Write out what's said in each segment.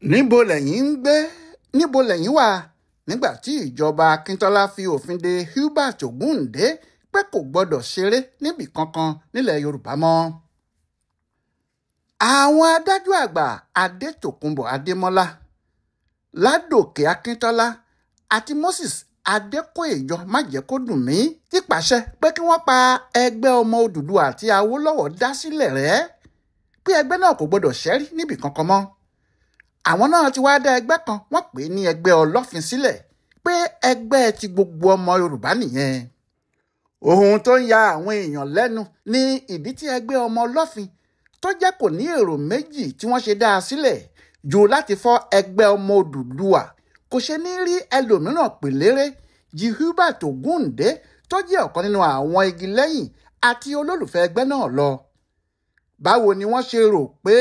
níbo lẹ́yìn ń gbé níbo lẹ́yìn wà nígbà tí ìjọba Akintọla fi òfin de Hubert Ogunde pé kò gbọdọ̀ ṣeré níbì kankan nílẹ̀ Yorùbá mọ́. àwọn adájọ́ àgbà Adétòkunbọ̀ Adémọ́lá, Ládòkè Akintọla àti Moses Adékòyèjọ májẹ̀kódùnmí ti pàṣẹ pé kí wọ́n pa ẹgbẹ́ ọmọ Odùduwà àti Awólọ́wọ̀ dá sílẹ̀ rẹ́, pé ẹgbẹ́ náà kò gbọdọ̀ ṣẹ́rí níbì kankan mọ́. àwọn náà ti wá dá ẹgbẹ́ kan wọ́n pè ní ẹgbẹ́ ọlọ́fin sílẹ̀, pé ẹgbẹ́ ti gbogbo ọmọ Yorùbá nìyẹn. ohun tó ń ya àwọn èèyàn lẹ́nu ní ìdí tí ẹgbẹ́ ọmọ ọlọ́fin tó jẹ́ kò ní èrò méjì tí wọ́n ṣe dá a sílẹ̀ jù láti fọ́ ẹgbẹ́ ọmọ Odùduwà kò ṣe ní rí ẹlòmíràn pè léré ju Hubert Ogunde tó jẹ́ ọ̀kan nínú àwọn igi lẹ́yìn àti olólùfẹ́ ẹgbẹ́ náà lọ. báwo ni wọ́n ṣe rò pé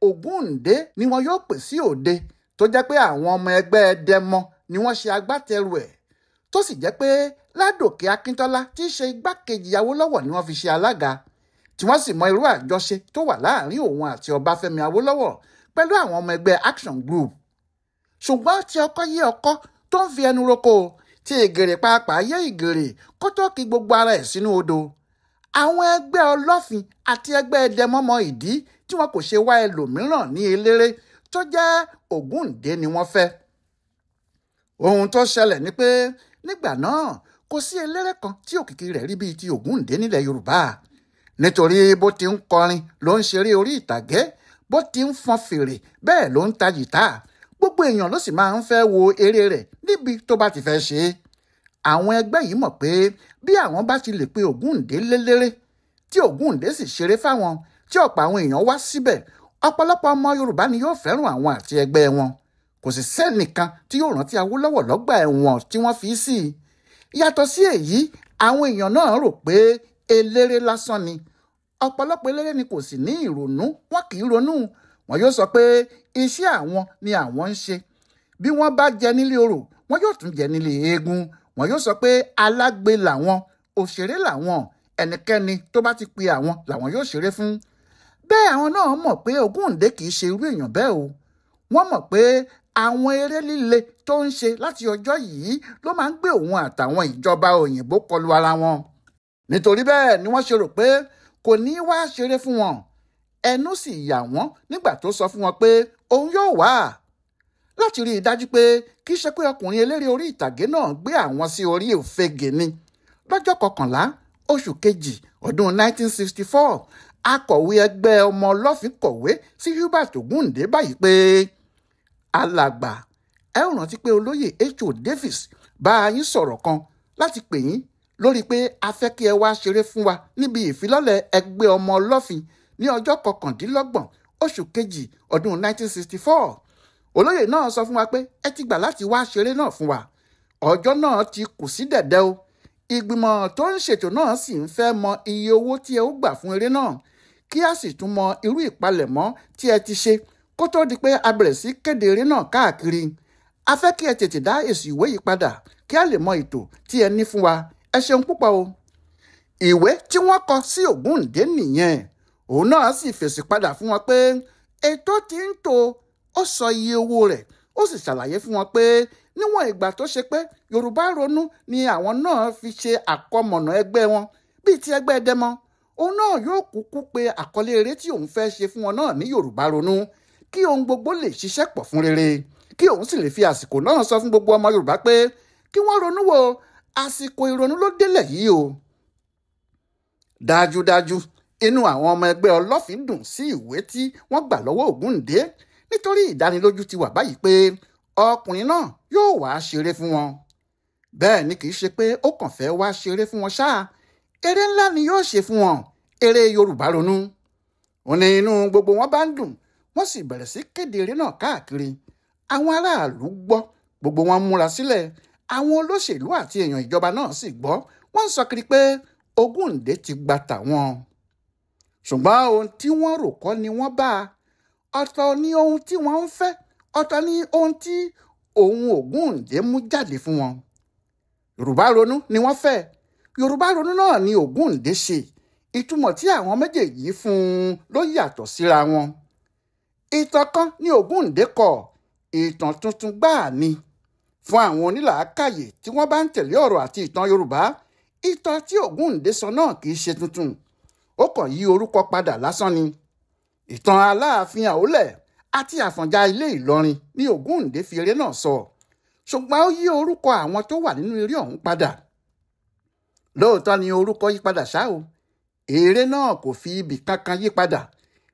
Ogunde ni wọn yóò pè sí òde tó jẹ́ pé àwọn ọmọ ẹgbẹ́ Dẹmọ ni wọ́n ṣe agbátẹrù ẹ̀, tó sì jẹ́ pé Ládòkè Akintọla tí í ṣe igbákejì Awólọ́wọ̀ ni wọ́n fi ṣe alága, tí wọ́n sì mọ irú àjọṣe tó wà láàrin òun àti Ọbáfẹ́mi Awólọ́wọ̀ pẹ̀lú àwọn ọmọ ẹgbẹ́ Action Group. ṣùgbọ́n tí ọkọ yé ọkọ tó ń fi ẹnu roko, tí ìgèrè pàápàá yé ìgèrè kó tó kí gbogbo ara ẹ̀ sínú odò. àwọn ẹgbẹ́ ọlọ́fin àti ẹgbẹ́ Dẹmọ ìdí tí wọn kò ṣe wá ẹlòmíràn ní eléré tó jẹ́ Ogunde ni wọ́n fẹ́. ohun tó ṣẹlẹ̀ ni pé nígbà náà kò sí eléré kan tí òkìkí rẹ̀ rí bíi ti Ogunde nílẹ̀ Yorùbá, nítorí bó ti ń kọrin ló ń ṣeré orí ìtàgé, bó ti ń fọn fèrè bẹ́ẹ̀ ló ń ta jìtá, gbogbo èèyàn ló sì máa ń fẹ́ wo eré rẹ̀ níbi tó bá ti fẹ́ ṣe é. àwọn ẹgbẹ́ yìí mọ̀ pé bí àwọn bá ti lè pe Ogunde léléré tí Ogunde sì ṣeré fáwọn, tí ọ̀pọ̀ àwọn èèyàn wá síbẹ̀, ọ̀pọ̀lọpọ̀ ọmọ Yorùbá ni yóò fẹ́ràn àwọn àti ẹgbẹ́ wọn. kò sì sẹ́nìkan tí yóò rántí Awólọ́wọ̀ lọ́gbà ẹ̀wọ̀n tí wọ́n fi sí i. yàtọ̀ sí èyí, àwọn èèyàn náà rò pé eléré lásán ni. ọ̀pọ̀lọpọ̀ eléré ni kò sì ní ìrònú, wọn kì í ronú. wọn yóò sọ pé iṣẹ́ àwọn ni àwọn ń ṣe. bí wọ́n bá jẹ nílé orò, wọn yóò tún jẹ nílé eégún. wọn yóò sọ pé alágbe làwọn, òṣèré làwọn, ẹnikẹ́ni tó bá ti pe àwọn làwọn yóò ṣeré fún. bẹ́ẹ̀ àwọn náà mọ̀ pé Ogunde kì í ṣe irú èèyàn bẹ́ẹ̀ o. wọ́n mọ̀ pé àwọn eré líle tó ń ṣe láti ọjọ́ yìí ló máa ń gbé òun àtàwọn ìjọba òyìnbó kọlu ara wọn. nítorí bẹ́ẹ̀ ni wọ́n ṣe rò pé kò ní wá ṣeré fún wọn. ẹnu sì yà wọ́n nígbà tó sọ fún wọn pé òun yóò wá, láti rí i dájú pé kì í ṣe pé ọkùnrin eléré orí ìtàgé náà gbé àwọn sí orí òfegè ni. lọ́jọ́ 11 oṣù kejì ọdún 1964, akọ̀wé ẹgbẹ́ ọmọ ọlọ́fin kọ̀wé sí Hubert Ogunde báyìí pé alàgbà, ẹ ó rántí pé olóyè H.O. Davis bá yín sọ̀rọ̀ kan láti pè yín lórí pé a fẹ́ kí ẹ wá ṣeré fún wa níbi ìfilọ́lẹ̀ ẹgbẹ́ ọmọ ọlọ́fin ní ọjọ́ 29 oṣù kejì ọdún 1964. olóyè náà sọ fún wa pé ẹ ti gbà láti wá ṣeré náà fún wa. ọjọ́ náà ti kù sí dẹ̀dẹ̀ o. ìgbìmọ̀ tó ń ṣètò náà sì ń fẹ́ mọ iye owó tí ẹ ó gbà fún eré náà, kí a sì tún mọ irú ìpalẹ̀mọ́ tí ẹ ti ṣe kó tó di pé a bẹ̀rẹ̀ sí kéde eré náà káàkiri. a fẹ́ kí ẹ tètè dá èsì ìwé yìí padà kí a lè mọ ètò tí ẹ ní fún wa. ẹ ṣeun púpọ̀ o. ìwé tí wọ́n kọ sí Ogunde nìyẹn. òun náà sì fèsì padà fún wọn pé ètò tí ń tò, ó sọ iye owó rẹ̀, ó sì ṣàlàyé fún wọn pé níwọ̀n ìgbà tó ṣe pé Yorùbá Ronú ni àwọn náà fi ṣe àkọmọ̀nà ẹgbẹ́ wọn bíi ti ẹgbẹ́ Dẹmọ, òun náà yóò kúkú pe àkọlé eré tí òun fẹ́ ṣe fún wọn náà ní Yorùbá Ronú, kí ohun gbogbo lè ṣiṣẹ́ pọ̀ fún rere, kí òun sì lè fi àsìkò náà sọ fún gbogbo ọmọ Yorùbá pé kí wọ́n ronú wò àsìkò ìrònú ló délẹ̀ yìí o. dájúdájú inú àwọn ọmọ ẹgbẹ́ ọlọ́fin dùn sí ìwé tí wọ́n gbà lọ́wọ́ Ogunde, nítorí ìdánilójú ti wà báyìí pé ọkùnrin náà yóò wá ṣeré fún wọn. bẹ́ẹ̀ ni kì í ṣe pé ó kàn fẹ́ wá ṣeré fún wọn ṣáà, eré ńlá ni yóò ṣe fún wọn, eré Yorùbá Ronú. ó ní inú gbogbo wọn bá ń dùn, wọ́n sì bẹ̀rẹ̀ sí kéde eré náà káàkiri. àwọn aráàlú gbọ́, gbogbo wọn múra sílẹ̀. àwọn olóṣèlú àti èèyàn ìjọba náà sì gbọ́, wọ́n ń sọ kiri pé Ogunde ti gba tàwọn. ṣùgbọ́n ohun tí wọ́n rò kọ́ ni wọ́n bá a. ọ̀tọ̀ ni ohun tí wọ́n ń fẹ́, ọ̀tọ̀ ni ohun tí òun Ogunde mú jáde fún wọn. Yorùbá Ronú ni wọ́n fẹ́, Yorùbá Ronú náà ni Ogunde ṣe. ìtumọ̀ tí àwọn méjèèjì fún un ló yàtọ̀ síra wọn. ìtàn kan ni Ogunde kọ, ìtàn tuntun gbáà ni fún àwọn onílàákàyè tí wọ́n bá ń tẹ̀lé ọ̀rọ̀ àti ìtàn Yorùbá. Ìtàn tí Ògúndé sọ náà kì í ṣe tuntun, ó kàn yí orúkọ padà lásán ni. Ìtàn Aláàfin Àólẹ̀ àti Àfọ̀njá ilé Ìlọrin ni Ògúndé fi eré náà sọ, ṣùgbọ́n ó yí orúkọ àwọn tó wà nínú eré ọ̀hún padà. Lóòótọ́ ni orúkọ yí padà ṣá o, eré náà kò fi ibì kankan yí padà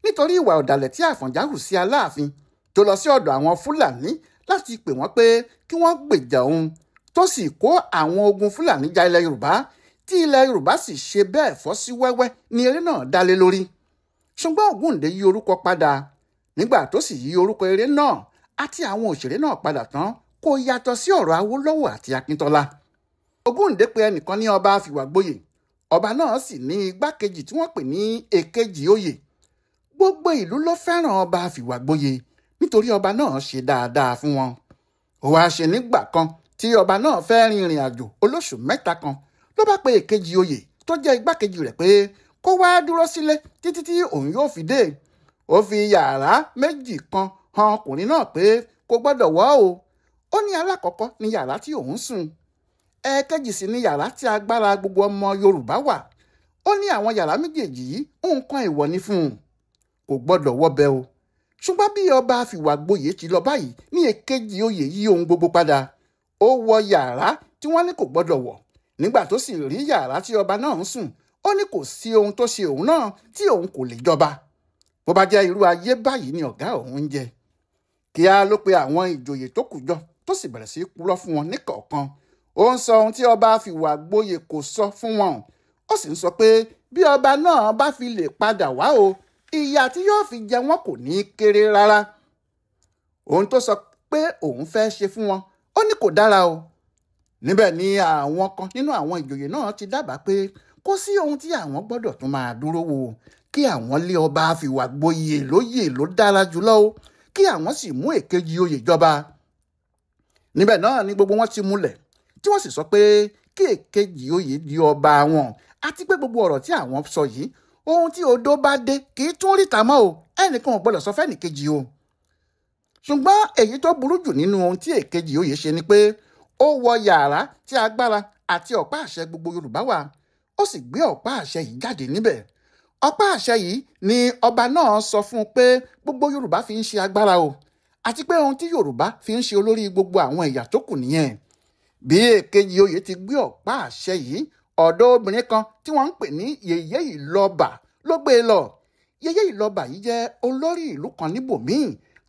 nítorí ìwà ọ̀dàlẹ̀ tí Àfọ̀njá hù sí Aláàfin tó lọ sí ọ̀dọ̀ àwọn Fúlàní láti pè wọ́n pé kí wọ́n gbèjà òun, tó sì kó àwọn ogun Fúlàní ja ilẹ̀ Yorùbá, tí ilẹ̀ Yorùbá sì ṣe bẹ́ẹ̀ fọ́ sí wẹ́wẹ́ ni eré náà dálé lórí. Ṣùgbọ́n Ògúndé yí orúkọ padà. Nígbà tó sì yí orúkọ eré náà àti àwọn òṣèré náà padà tán, kò yàtọ̀ sí ọ̀rọ̀ Awólọ́wọ̀ àti Akintọla. Ògúndé pe ẹnìkan ní ọba àfìwàgboyè, ọba náà sì ní igbákejì tí wọ́n pè ní èkejì oyè. Gbogbo ìlú ló fẹ́ràn ọba àfìwàgboyè nítorí ọba náà ṣe dáadáa fún wọn. Ó wá ṣe nígbà kan tí ọba náà fẹ́ rin ìrìn àjò olóṣù mẹ́ta kan, ló bá pe èkejì oyè tó jẹ́ igbákejì rẹ̀ pé kó wá dúró sílé títí tí òun yóò fi dé. Ó fi yàrá méjì kan han ọkùnrin náà pé kò gbọ́dọ̀ wọ̀ o. Ó ní alákọ̀ọ́kọ́ ní yàrá tí òun sùn, ẹ̀ẹ̀kejì sì ní yàrá tí agbára gbogbo ọmọ Yorùbá wà. Ó ní àwọn yàrá méjèèjì yìí nǹkan èèwọ̀ ni fún un, kò gbọ́dọ̀ wọbẹ̀ o. Ṣùgbọ́n bí ọba àfìwàgboyè ti lọ báyìí ní èkejì oyè yí ohun gbogbo padà. Ó wọ yàrá tí wọ́n ní kò gbọ́dọ̀ wọ̀. Nígbà tó sì rí yàrá tí ọba náà ń sùn, ó ní kò sí ohun tó ṣe òun náà tí òun kò lè jọba. Bó bá jẹ́ irú ayé báyìí ni ọ̀gá òun ń jẹ. Kíá ló pe àwọn ìjòyè tó kù jọ, tó sì bẹ̀rẹ̀ sí purọ́ fún wọn níkọ̀ọ̀kan. Ó ń sọ ohun tí ọba àfìwàgboyè kò sọ fún wọn. Ó sì ń sọ pé bí ọba náà bá fi lè padà wá o, ìyà tí yóò fi jẹ wọ́n kò ní kéré rárá. Ohun tó sọ pé òun fẹ́ ṣe fún wọn, ó ní kò dára o. Níbẹ̀ ni àwọn kan nínú àwọn ìjòyè náà ti dábàá pé kò sí ohun tí àwọn gbọ́dọ̀ tún máa dúró wò, kí àwọn lé ọba àfìwàgboyè lóyè ló dára jùlọ o, kí àwọn sì mú èkejì oyè jọba. Níbẹ̀ náà ni gbogbo wọn ti múlẹ̀, tí wọ́n sì sọ pé kí èkejì oyè di ọba wọn, àti pé gbogbo ọ̀rọ̀ tí àwọn sọ yìí, ohun tí odó bá dé kì í tún ríta mọ́ o, ẹnìkan ò gbọ́dọ̀ sọ fẹ́nìkejì o. Ṣùgbọ́n èyí tó burú jù nínú ohun tí èkejì oyè ṣe ni pé ó wọ yàrá tí agbára àti ọ̀pá àṣẹ gbogbo Yorùbá wà. Ó sì gbé ọ̀pá àṣẹ yìí jáde níbẹ̀. Ọ̀pá àṣẹ yìí ni ọba náà sọ fún un pé gbogbo Yorùbá fi ń ṣe agbára o, àti pé ohun tí Yorùbá fi ń ṣe olórí gbogbo àwọn ẹ̀yà tó kù nìyẹn. Bí èkejì oyè ti gbé ọ̀pá àṣẹ yìí, ọ̀dọ̀ obìnrin kan tí wọ́n ń pè ní Yèyé Ìlọbà ló gbé e lọ. Yèyé Ìlọbà yìí jẹ́ olórí ìlú kan níbòmíì,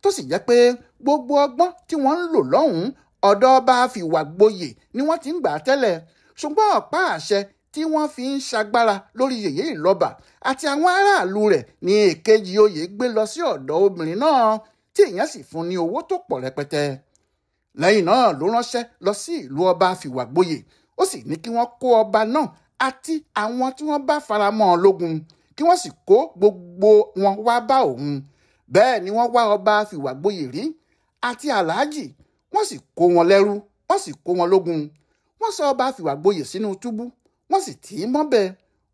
tó sì jẹ́ pé gbogbo ọgbọ́n tí wọ́n ń lò lọ́hùn-ún ọ̀dọ̀ ọba àfìwàgboyè ni wọ́n ti ń gbà tẹ́lẹ̀. Ṣùgbọ́n ọ̀pá àṣẹ tí wọ́n fi ń ṣagbára lórí Yèyé Ìlọbà àti àwọn aráàlú rẹ̀ ni èkejì oyè gbé lọ sí ọ̀dọ̀ obìnrin náà, tí èèyàn sì fún ní owó tó pọ̀ rẹpẹtẹ. Lẹ́yìn náà ló ránṣẹ́ lọ sí ìlú ọba àfìwàgboyè. Ó sì ní kí wọ́n kó ọba náà àti àwọn tí wọ́n bá faramọ́ lógun, kí wọ́n sì kó gbogbo wọn wá bá òun. Bẹ́ẹ̀ ni wọ́n wá ọba àfìwàgboyè rí àti aláàjì, wọ́n sì kó wọn lẹ́rú, wọ́n sì kó wọn lógun. Wọ́n sọ ọba àfìwàgboyè sínú túbú, wọ́n sì tì í mọ́bẹ̀,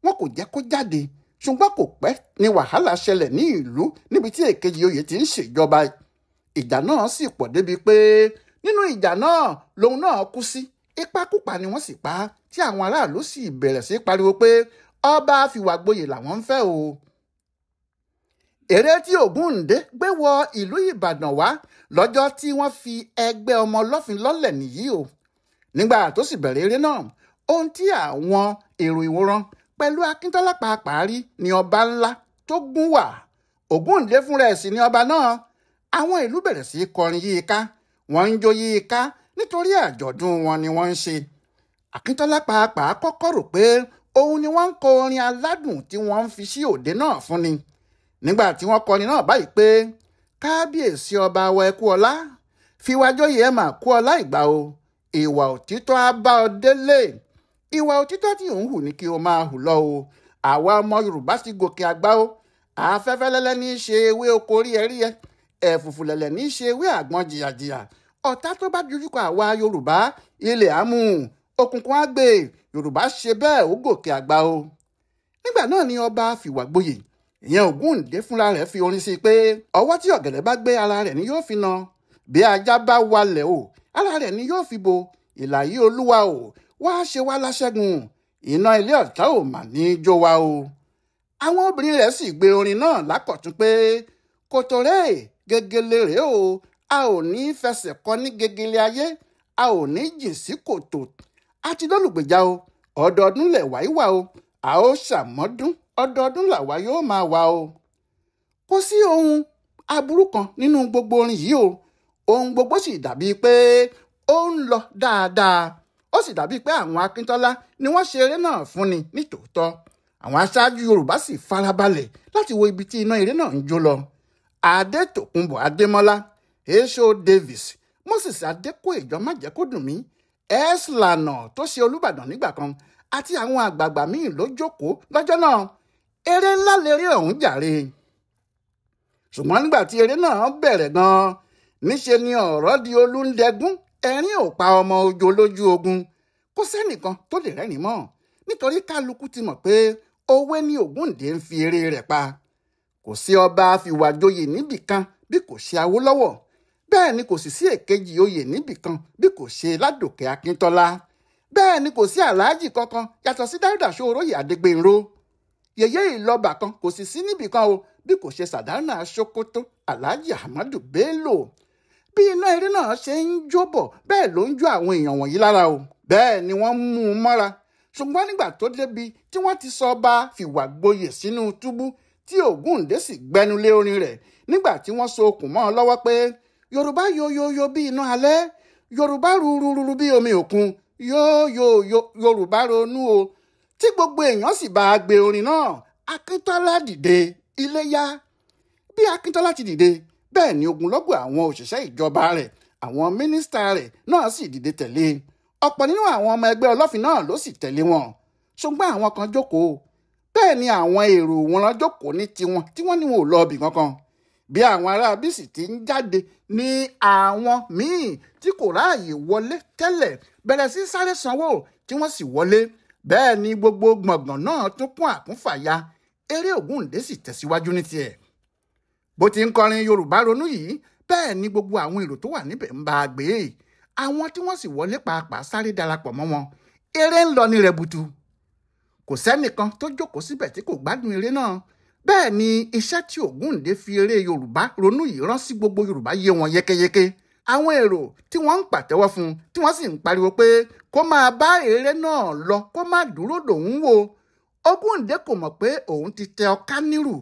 wọn kò jẹ́ kó jáde. Ṣùgbọ́n kò pẹ́ ni wàhálà ṣẹlẹ̀ ní ìlú níbi tí èkejì oyè ti ń ṣèjọba. Ìjà náà sì pọ̀ débi pé nínú ìjà náà lòun náà kú sí. Ìpakúpa ni wọ́n sì pa á, tí àwọn aráàlú sì bẹ̀rẹ̀ sí pariwo pé ọba àfìwàgboyè làwọn ń fẹ́ o. Èrè tí Ògúndé gbé wọ ìlú Ìbàdàn wá lọ́jọ́ tí wọ́n fi ẹgbẹ́ ọmọ Ọlọ́fin lọ́lẹ̀ nìyí o. Nígbà tó sì bẹ̀rẹ̀ eré náà, ohun tí àwọn èrò ìwòran pẹ̀lú Akintọla pàápàá rí ni ọba ńlá tó gún wà. Ògúndé fúnra ẹ̀ sì ni ọba náà. Àwọn ìlú bẹ̀rẹ̀ sí kọrin yí i ká, wọ́n ń jó yí i ká nítorí àjọ̀dún wọn ni wọ́n ń ṣe. Akintọla pàápàá kọ́kọ́ rò pé òun ni wọ́n ń kọ orin aládùn tí wọ́n ń fi sí òde náà fún ni. Nígbà tí wọ́n kọrin náà báyìí pé kábíyèsí ọba wa ẹ kú ọlá, fiwa jóyè ẹ mà kú ọlá ìgbà o, ìwà òtítọ́ á bá ọ délé. Ìwà òtítọ́ tí òun hù ní kí o máa hù lọ o. Àwa ọmọ Yorùbá ti gòkè àgbà o. Afẹ́fẹ́ lẹ́lẹ́ ní í ṣe ewé oko rí ẹrí ẹ, ẹ̀fùfù lẹ̀lẹ̀ ní í ṣe ewé àgbọn jìyàjìyà. Ọ̀tá tó bá dojúkọ àwa Yorùbá, ilẹ̀ á mú, òkùnkùn á gbé. Yorùbá ṣe bẹ́ẹ̀ ó gòkè àgbà o. Nígbà náà ni ọba àfìwàgboyè, ìyẹn Ògúndé fúnra rẹ̀ fi orin sí i pé ọwọ́ tí ọ̀gẹ̀dẹ̀ bá gbé ara rẹ̀ ni yóò fi nà. bí ajá bá walẹ̀ o ara rẹ̀ ni yóò fi bo ìlà yìí olúwa o wá ṣe wá láṣẹ́gun iná ilé ọ̀tá ò mà ní í jó wa o. àwọn obìnrin rẹ̀ sì gbé orin náà lákọ̀tún pé kòtòrè gegele rèé o a ò ní fẹsẹ̀ kọ ní gegele ayé a ò ní jìn sí kòtò àti lólùgbèjà o ọdọọdún lẹ̀ wáyé wà o a ó ṣàmọ́dún ọdọọdún làwa yóò máa wà o. kò sí ohun aburú kan nínú gbogbo orin yìí o ohun gbogbo sì dàbí pé ó ń lọ dáadáa ó sì dàbí pé àwọn Akíntọ́lá ni wọ́n ṣe eré náà fún ni nítòótọ́ àwọn aṣáájú Yorùbá sì farabalẹ̀ láti wo ibi tí iná eré náà ń jó lọ. Adétòkunbọ̀ Adémọ́lá Èso Davis Moses Adékòèjọ májẹ̀kódùnmí Lànà tó ṣe Olúbàdàn nígbà kan àti àwọn àgbààgbà míì ló jókòó lọ́jọ́ náà eré ńlá lérè ọ̀hún jàre. ṣùgbọ́n nígbà tí eré náà bẹ̀rẹ̀ gan-an níṣe ni ọ̀rọ̀ di olúndẹgún ẹ̀rín ò pa ọmọ ojo lójú ogun kò sẹ́nìkan tó lè rẹ́rìn mọ́ nítorí kálukú ti mọ̀ pé òwe ni Ògúndé ń fi eré rẹ̀ pa. kò sí ọba fìwàjoyè níbìkan bí kò ṣe Awólọ́wọ̀ bẹ́ẹ̀ ni kò sì sí èkejì oyè níbìkan bí kò ṣe Ládòkè Akíntọ́lá bẹ́ẹ̀ ni kò sí aláàjì kankan yàtọ̀ sí Dáúdà Ṣóoróyè Adégbénró yèyé ìlọ́ba kan kò sì sí níbìkan o bí kò ṣe Sàdánà Sókótó Aláàjì Ahmadu Bello. bí iná eré náà ṣe ń jó bọ̀ bẹ́ẹ̀ ló ń jó àwọn èèyàn wọ̀nyí lára o bẹ́ẹ̀ ni wọ́n mú un mọ́ra ṣùgbọ́n nígbà tó débi tí wọ́n ti sọ ọba fìwàgboyè sínú túbú tí Ògúndé sì gbẹnulé orin rẹ̀ nígbà tí wọ́n so okùn mọ́ ọ lọ́wọ́ pé Yorùbá yoyoyo bí iná alẹ́ Yorùbá rúrúrú bí omi òkun yóyóyó Yorùbá ronú o tí gbogbo èèyàn sì bá a gbé orin náà Akíntọ́lá dìde ilé yá. bí Akíntọ́lá ti dìde bẹ́ẹ̀ ni ogunlọ́gọ̀ àwọn òṣìṣẹ́ ìjọba rẹ̀ àwọn mínísítà rẹ̀ náà sì dìde tẹ̀lé ọ̀pọ̀ nínú àwọn ọmọ ẹgbẹ́ ọlọ́fin náà ló sì tẹ̀lé wọn ṣùgbọ́n àwọn kan jókòó bẹ́ẹ̀ ni àwọn èrò wọn jókòó ní tiwọn tí wọ́n ní wọn ò lọ ibì kankan. bí àwọn ará bísí ti ń jáde ní àwọn míì tí kò ráàyè wọlé tẹ́lẹ̀ bẹ̀rẹ̀ sí sáré sanwó tí wọ́n sì wọlé bẹ́ẹ̀ ni gbogbo gbọ̀ngàn náà tún kún àkúnfàya eré Ògúndé sì tẹ̀síwájú ní tiẹ̀. bó ti ń kọrin Yorùbá ronú yìí bẹ́ẹ̀ ni gbogbo àwọn èrò tó wà níbẹ̀ ń bá a gbé àwọn tí wọ́n sì wọlé pàápàá sáré darapọ̀ mọ́ wọn eré ń lọ ní rẹbutu. kò sẹ́nìkan tó jókòó síbẹ̀ tí kò gbádùn eré náà bẹ́ẹ̀ ni iṣẹ́ tí Ògúndé fi eré Yorùbá ronú yìí rán sí gbogbo Yorùbá yé wọn yékéyéké. àwọn èrò tí wọ́n ń pàtẹ́wọ́ fún tí wọ́n sì ń pariwo pé kó máa bá eré náà lọ kó má dúró dòun wò. Ògúndé kò mọ̀ pé òun ti tẹ ọká nírù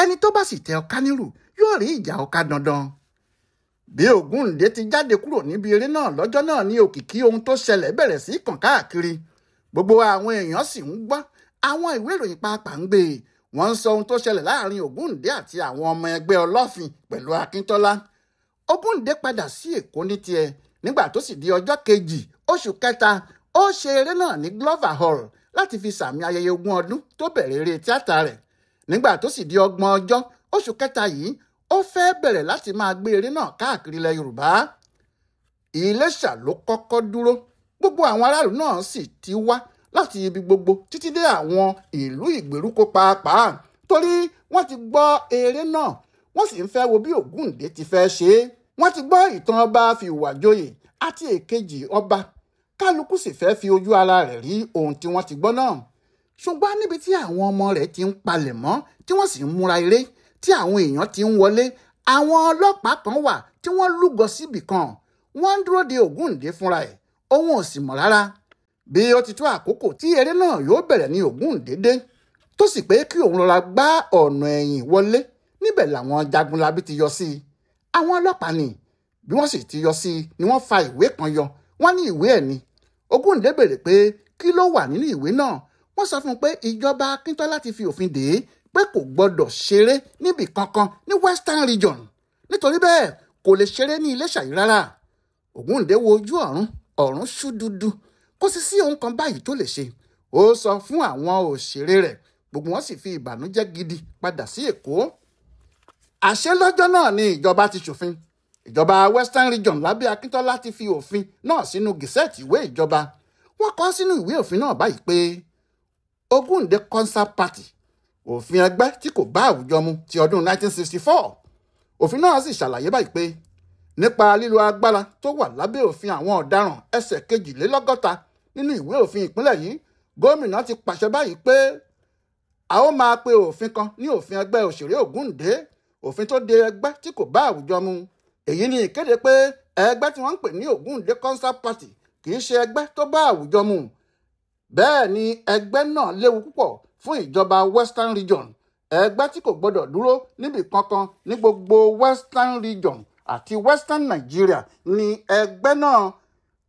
ẹni tó bá sì tẹ ọká nírù yóò rí ìjà ọká dandan. bí Ògúndé ti jáde kúrò níbi eré náà lọ́jọ́ náà ní òkìkí ohun tó ṣẹlẹ̀ bẹ̀rẹ̀ sí kàn káàkiri gbogbo àwọn èèyàn sì ń gbọ́ àwọn ìwé ìròyìn pàápàá ń gbé wọ́n ń sọ ohun tó ṣẹlẹ̀ láàrin Ògúndé àti àwọn ọmọ ẹgbẹ́ ọlọ́fin pẹ̀lú Akíntọ́lá. Ògúndé padà sí Èkó ní tiẹ̀ nígbà tó sì di ọjọ́ kejì oṣù kẹta ó ṣe eré náà ní Glover Hall láti fi sàmì ayẹyẹ 20 ọdún tó bẹ̀rẹ̀ eré tíátà rẹ̀. nígbà tó sì di 30 ọjọ́ oṣù kẹta yìí ó fẹ́ bẹ̀rẹ̀ láti máa gbé eré náà káàkiri ilẹ̀ Yorùbá. Iléṣà ló kọ́kọ́ dúró gbogbo àwọn aráàlú náà sì ti wá láti ibi gbogbo títí dé àwọn ìlú ìgbèríko pàápàá torí wọ́n ti gbọ́ eré náà wọ́n sì ń fẹ́ wo bí Ògúndé ti fẹ́ ṣe é. wọ́n ti gbọ́ ìtàn ọba fìwàjoyè àti èkejì ọba kálukú sì fẹ́ fi ojú ara rẹ̀ rí ohun tí wọ́n ti gbọ́ náà. ṣùgbọ́n níbi tí àwọn ọmọ rẹ̀ ti ń palẹ̀ mọ́ tí wọ́n sì ń múra eré tí àwọn èèyàn ti ń wọlé àwọn ọlọ́pàá kan wà tí wọ́n lúgọ síbì kan wọ́n ń dúró de Ògúndé fúnra ẹ̀ òun ò sì mọ̀ rárá. bí ó ti tó àkókò tí eré náà yóò bẹ̀rẹ̀ ní Ògúndé dé tó sì pé kí òun rọra gbá ọ̀nà ẹ̀yìn wọlé níbẹ̀ làwọn jagunlabí ti yọ sí i. àwọn ọlọ́pàá ni bí wọ́n sì ti yọ sí i ni wọ́n fa ìwé kan yọ wọ́n ní ìwé ẹ̀ ni. Ògúndé béèrè pé kí ló wà nínú ìwé náà wọ́n sọ fún un pé ìjọba Akíntọ́lá ti fi òfin dè é pé kò gbọdọ̀ ṣeré níbì kankan ní Western Region nítorí bẹ́ẹ̀ kò lè ṣeré ní Iléṣà yìí rárá. Ògúndé wo ojú ọ̀run ṣú dúdú kò sì sí ohun kan báyìí tó lè ṣe. ó sọ fún àwọn òṣèré rẹ̀ gbogbo wọn sì fi ìbànújẹ́ gidi padà sí Èkó. àṣẹ lọ́jọ́ náà ni ìjọba ti ṣòfin ìjọba Western Region lábẹ́ Akíntọ́lá ti fi òfin náà sínú gẹ̀sẹ́ẹ̀tì ìwé ìjọba. wọ́n kọ sínú ìwé òfin náà báyìí pé Ògúndé Concert Party òfin ẹgbẹ́ tí kò bá àwùjọ mu ti ọdún 1964. òfin náà sì ṣàlàyé báyìí pé nípa lílo agbára tó wà lábẹ́ òfin àwọn ọ̀daràn ẹsẹ̀ 62 nínú ìwé òfin ìpínlẹ̀ yìí, gómìnà ti pàṣẹ báyìí pé a ó máa pe òfin kan ní òfin ẹgbẹ́ òṣèré Ògúndé, òfin tó de ẹgbẹ́ tí kò bá àwùjọ mu. Èyí ni ìkéde pé ẹgbẹ́ tí wọ́n ń pè ní Ògúndé Concert Party kì í ṣe ẹgbẹ́ tó bá àwùjọ mu. Bẹ́ẹ̀ ni ẹgbẹ́ náà léwu púpọ̀ fún ìjọba Western Region. Ẹgbẹ́ tí kò gbọdọ̀ dúró níbì kankan ní gbogbo Western Region àti Western Nigeria ni ẹgbẹ́ náà,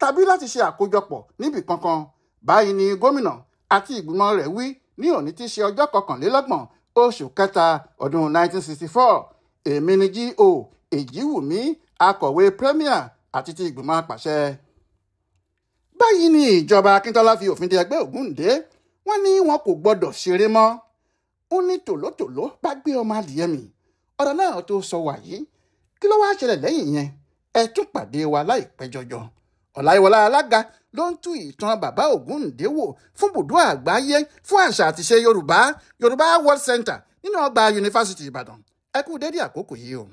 tàbí láti ṣe àkójọpọ̀ níbì kankan. Báyìí ni gómìnà àti ìgbìmọ̀ rẹ̀ wí ní òní tí ṣe ọjọ́ 21 oṣù kẹta ọdún 1964. Èmi ni G.O. Èjìwùmí, akọ̀wé Premier àti ti ìgbìmọ̀ apàṣẹ. Báyìí ni ìjọba Akintola fi òfin de ẹgbẹ́ Ògúndé. Wọ́n ní wọn kò gbọdọ̀ ṣeré mọ́. Ó ní tòlótòló bá gbé ọmọ adìyẹ mi. Ọ̀rọ̀ náà tó sọ wàyí, kí ló wá ṣẹlẹ̀ lẹ́yìn yẹn? Ẹ tún pàdé wa láìpẹ́ jọjọ. Ọláyíwọlá Alága ló ń tú ìtàn bàbá Ògúndé wò fún bùdó àgbáyé fún àṣà àti ṣe Yorùbá World Center nínú ọgbà yunifásitì Ìbàdàn. Ẹ kú dédé àkókò yìí o.